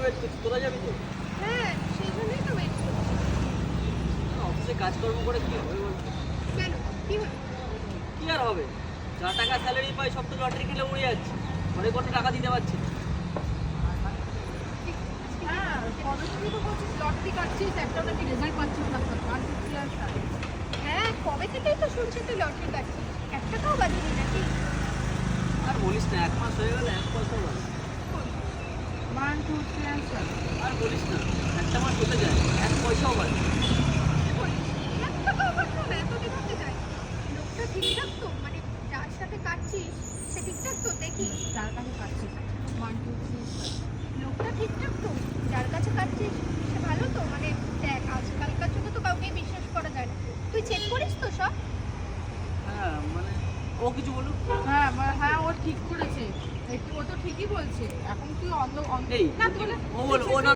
Wait করছি, তোরা যাবি তো? হ্যাঁ সেই জন্যই তো ওয়েট করছি। অফিসে কাজকর্ম করে কি হবে বলতো? কেন কি হলো? কি আর হবে, যা টাকা স্যালারি পাই সব তো লটারি খেলে উড়ে যাচ্ছে, ঘরে কোনো টাকা দিতে পারছি না। হ্যাঁ কবে তো বলছিস লটারি কাটছিস, একটা নাকি রেজাল্ট পাচ্ছিস না, আর কি আর সাথে। হ্যাঁ কবে থেকেই তো শুনছি তুই লটারি কাটছিস, এক টাকাও বাজিনি নাকি? আর বলিস না, 1 মাস হয়ে গেল, 1 পয়সাও লাগে। 1 2 3 and 4 আর বলিস না, একটা মাস হতে যায় 1 পয়সাও বাড়ে। কি বলিস? এক টাকাও বাঁচলো না, এতদিন হতে যায়। লোকটা ঠিকঠাক তো, মানে যার সাথে কাটছিস সে ঠিকঠাক তো? দেখি যার কাছে কাটছিস 1 2 3 লোকটা ঠিকঠাক তো, যার কাছে কাটছিস সে ভালো তো? মানে দেখ আজকালকার যুগে তো কাউকেই বিশ্বাস করা যায় না, তুই চেক করিস তো সব? হ্যাঁ মানে ও কিছু বলুক। হ্যাঁ হ্যাঁ ও ঠিক করেছে, ও তো ঠিকই বলছে। এখন তুই অন্ধ এই না তুই ও বল, ও না